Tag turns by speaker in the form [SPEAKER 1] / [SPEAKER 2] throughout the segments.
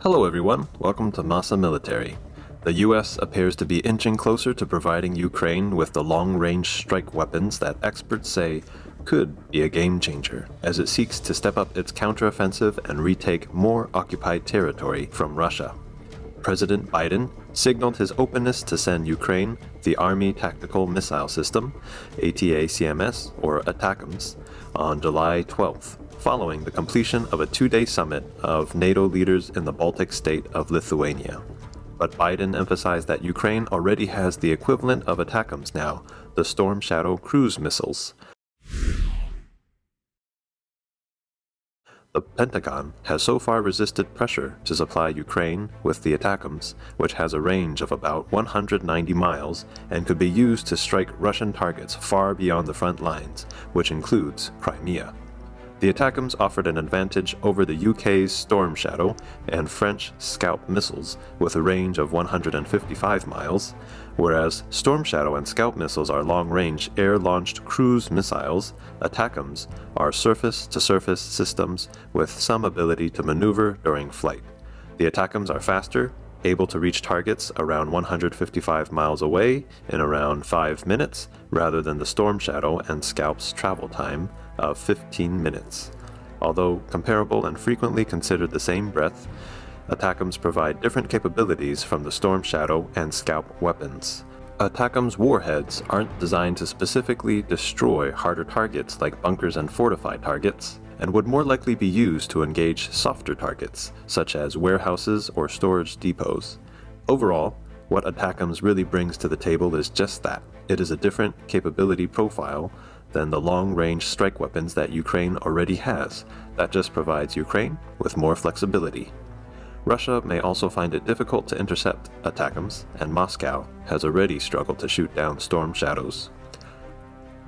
[SPEAKER 1] Hello everyone, welcome to MASA Military. The US appears to be inching closer to providing Ukraine with the long-range strike weapons that experts say could be a game changer as it seeks to step up its counteroffensive and retake more occupied territory from Russia. President Biden signaled his openness to send Ukraine the Army Tactical Missile System, ATACMS or ATACMS, on July 12th, following the completion of a two-day summit of NATO leaders in the Baltic state of Lithuania. But Biden emphasized that Ukraine already has the equivalent of ATACMS now, the Storm Shadow cruise missiles. The Pentagon has so far resisted pressure to supply Ukraine with the ATACMS, which has a range of about 190 miles and could be used to strike Russian targets far beyond the front lines, which includes Crimea. The ATACMS offered an advantage over the UK's Storm Shadow and French SCALP missiles with a range of 155 miles, whereas Storm Shadow and SCALP missiles are long-range air-launched cruise missiles. ATACMS are surface-to-surface systems with some ability to maneuver during flight. The ATACMS are faster, able to reach targets around 155 miles away in around 5 minutes, rather than the Storm Shadow and SCALP's travel time of 15 minutes. Although comparable and frequently considered the same breadth, ATACMS provide different capabilities from the Storm Shadow and SCALP weapons. ATACMS warheads aren't designed to specifically destroy harder targets like bunkers and fortified targets, and would more likely be used to engage softer targets, such as warehouses or storage depots. Overall, what ATACMS really brings to the table is just that. It is a different capability profile than the long-range strike weapons that Ukraine already has. That just provides Ukraine with more flexibility. Russia may also find it difficult to intercept ATACMS, and Moscow has already struggled to shoot down Storm Shadows.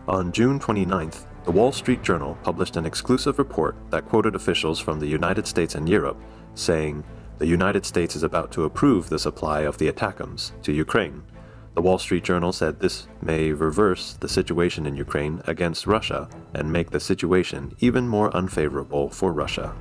[SPEAKER 1] On June 29th, the Wall Street Journal published an exclusive report that quoted officials from the United States and Europe, saying, "The United States is about to approve the supply of the ATACMS to Ukraine." The Wall Street Journal said this may reverse the situation in Ukraine against Russia and make the situation even more unfavorable for Russia.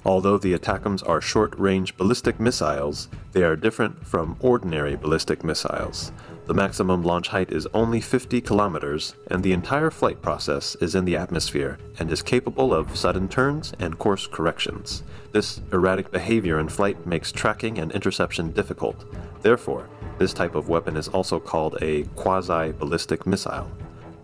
[SPEAKER 1] Although the ATACMS are short-range ballistic missiles, they are different from ordinary ballistic missiles. The maximum launch height is only 50 kilometers, and the entire flight process is in the atmosphere and is capable of sudden turns and course corrections. This erratic behavior in flight makes tracking and interception difficult. Therefore, this type of weapon is also called a quasi-ballistic missile.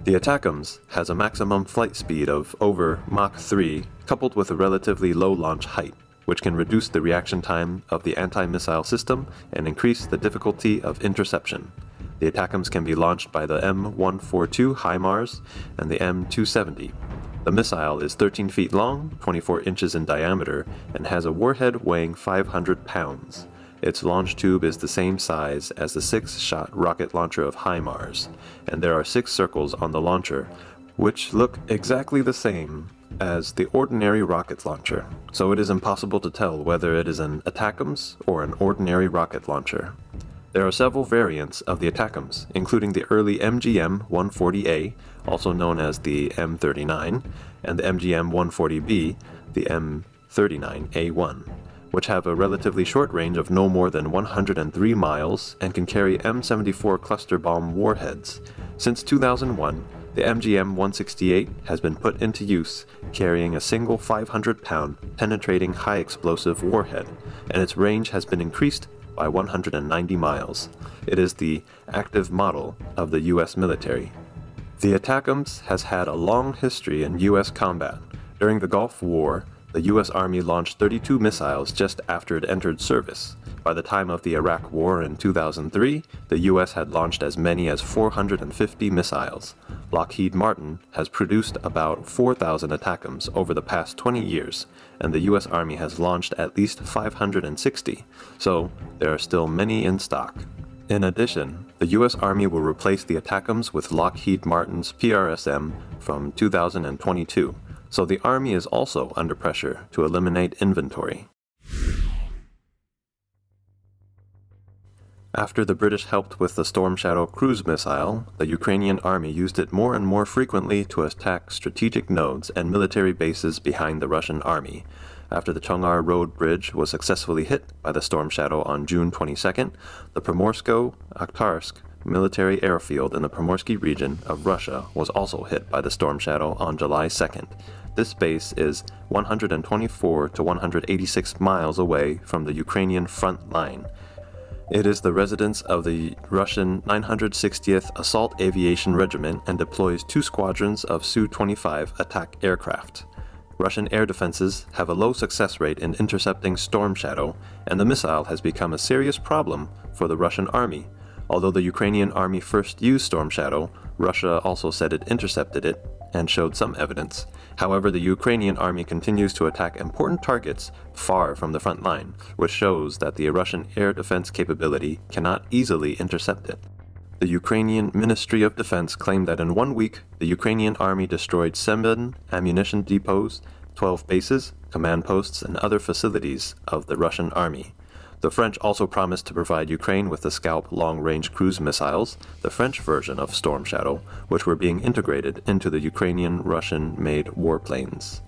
[SPEAKER 1] The ATACMS has a maximum flight speed of over Mach 3, coupled with a relatively low launch height, which can reduce the reaction time of the anti-missile system and increase the difficulty of interception. The ATACMS can be launched by the M142 HIMARS and the M270. The missile is 13 feet long, 24 inches in diameter, and has a warhead weighing 500 pounds. Its launch tube is the same size as the 6-shot rocket launcher of HIMARS, and there are 6 circles on the launcher, which look exactly the same as the ordinary rocket launcher, so it is impossible to tell whether it is an ATACMS or an ordinary rocket launcher. There are several variants of the ATACMS, including the early MGM-140A, also known as the M39, and the MGM-140B, the M39A1, which have a relatively short range of no more than 103 miles and can carry M74 cluster bomb warheads. Since 2001, the MGM-168 has been put into use, carrying a single 500-pound penetrating high-explosive warhead, and its range has been increased by 190 miles. It is the active model of the US military. The ATACMS has had a long history in US combat. During the Gulf War, the US Army launched 32 missiles just after it entered service. By the time of the Iraq War in 2003, the US had launched as many as 450 missiles. Lockheed Martin has produced about 4,000 ATACMS over the past 20 years, and the US Army has launched at least 560, so there are still many in stock. In addition, the US Army will replace the ATACMS with Lockheed Martin's PRSM from 2022. So the Army is also under pressure to eliminate inventory. After the British helped with the Storm Shadow cruise missile, the Ukrainian army used it more and more frequently to attack strategic nodes and military bases behind the Russian army. After the Chongar Road Bridge was successfully hit by the Storm Shadow on June 22nd, the Primorsko-Akhtarsk military airfield in the Primorsky region of Russia was also hit by the Storm Shadow on July 2nd. This base is 124 to 186 miles away from the Ukrainian front line. It is the residence of the Russian 960th Assault Aviation Regiment and deploys 2 squadrons of Su-25 attack aircraft. Russian air defenses have a low success rate in intercepting Storm Shadow, and the missile has become a serious problem for the Russian army. Although the Ukrainian army first used Storm Shadow, Russia also said it intercepted it and showed some evidence. However, the Ukrainian army continues to attack important targets far from the front line, which shows that the Russian air defense capability cannot easily intercept it. The Ukrainian Ministry of Defense claimed that in 1 week, the Ukrainian army destroyed 7 ammunition depots, 12 bases, command posts, and other facilities of the Russian army. The French also promised to provide Ukraine with the SCALP long-range cruise missiles, the French version of Storm Shadow, which were being integrated into the Ukrainian-Russian-made warplanes.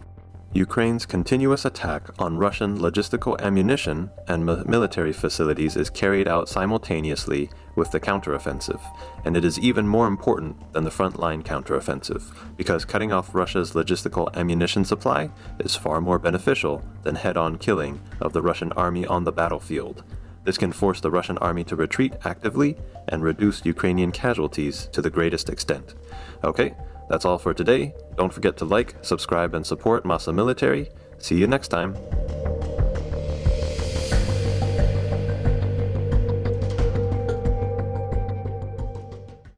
[SPEAKER 1] Ukraine's continuous attack on Russian logistical ammunition and military facilities is carried out simultaneously with the counteroffensive, and it is even more important than the frontline counteroffensive, because cutting off Russia's logistical ammunition supply is far more beneficial than head-on killing of the Russian army on the battlefield. This can force the Russian army to retreat actively and reduce Ukrainian casualties to the greatest extent. Okay, that's all for today. Don't forget to like, subscribe, and support MASA Military. See you next time.